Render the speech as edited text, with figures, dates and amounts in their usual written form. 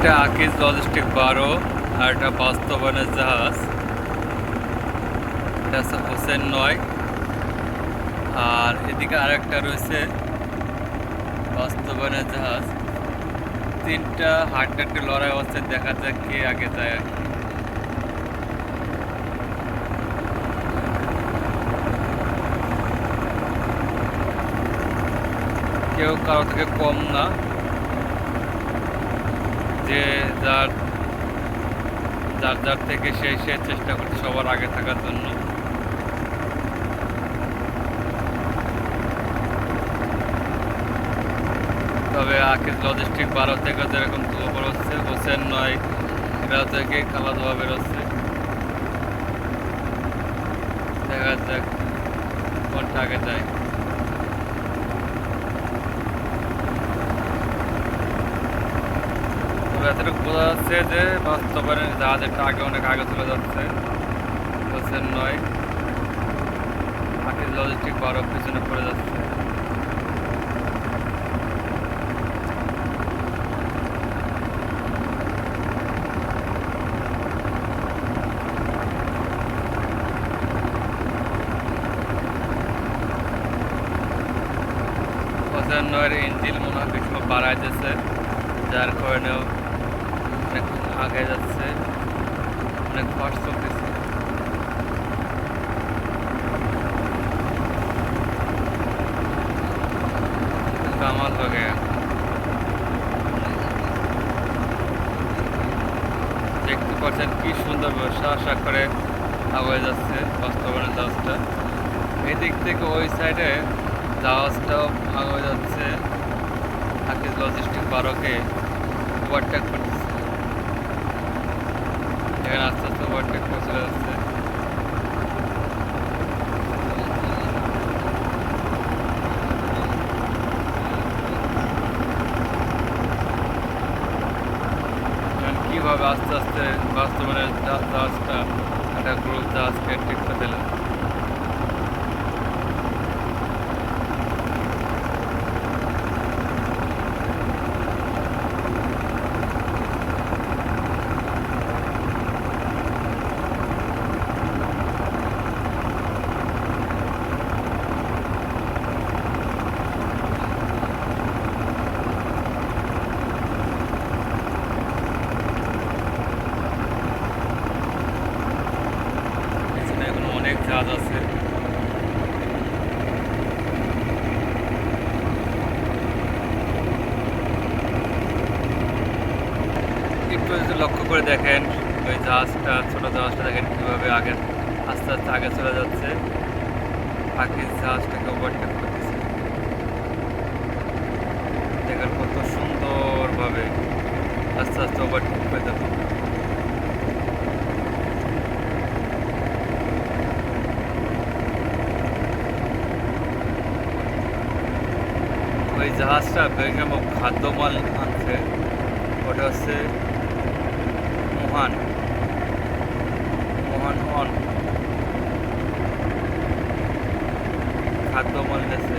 একটা আকিজ লজিস্টিক 12 আর একটা বাস্তবায়নের জাহাজ। এটা হচ্ছে হোসেন 9 আর এদিকে আরেকটা রয়েছে বাস্তবায়নের জাহাজ। তিনটা হাড্ডাহাড্ডি লড়াই হচ্ছে, দেখা যাক কে আগে যায় আর কি। কেউ কারো থেকে কম না, যে যার যার যার থেকে সে চেষ্টা করছে সবার আগে থাকার জন্য। তবে আকিজ লজিস্টিক 12 থেকে যেরকম খবর হচ্ছে, হোসেন 9 এরা থেকে খালা ধোয়া বেরোচ্ছে। দেখা যাক কোনটা আগে যায়। তবে এতটুকু বোঝা যাচ্ছে যে বাস্তবায়নের জাহাজ একটা আগে অনেক আগে চলে যাচ্ছে। হোসেন 9 আকিজ লজিস্টিক 12 পিছনে পড়ে যাচ্ছে। হোসেন 9 ইঞ্জিন মনে হয় একটু বাড়াই দিচ্ছে, যার কারণেও অনেক আগে যাচ্ছে, অনেক ফাস্ট চলতেছে। কামাল হয়ে গেছে, দেখতে পাচ্ছেন কি সুন্দর ব্যবসা করে আগে যাচ্ছে বাস্তবায়নের জাহাজটা। এদিক থেকে ওই সাইডে জাহাজটাও আগে যাচ্ছে, আকিজ লজিস্টিক 12কে ওভারটেক করতেছে। এখানে আস্তে আস্তে ওভারটেক করে চলে যাচ্ছে। কিভাবে আস্তে আস্তে বাস্তবায়নের জাহাজটা একটা গ্রুপ জাহাজকে টেক্কা দিল। অনেক জাহাজ আছে। একটু যদি লক্ষ্য করে দেখেন ওই জাহাজটা, ছোট জাহাজটা দেখেন কিভাবে আগে আস্তে আস্তে আগে চলে যাচ্ছে, আকিজ জাহাজটাকে ওভারটেক করতেছে। দেখেন কত সুন্দরভাবে আস্তে আস্তে ওভারটেক করে যাবে। ওই জাহাজটা বেগম খাদ্যমাল আনছে, ওটা হচ্ছে মহান খাদ্যমাল গেছে।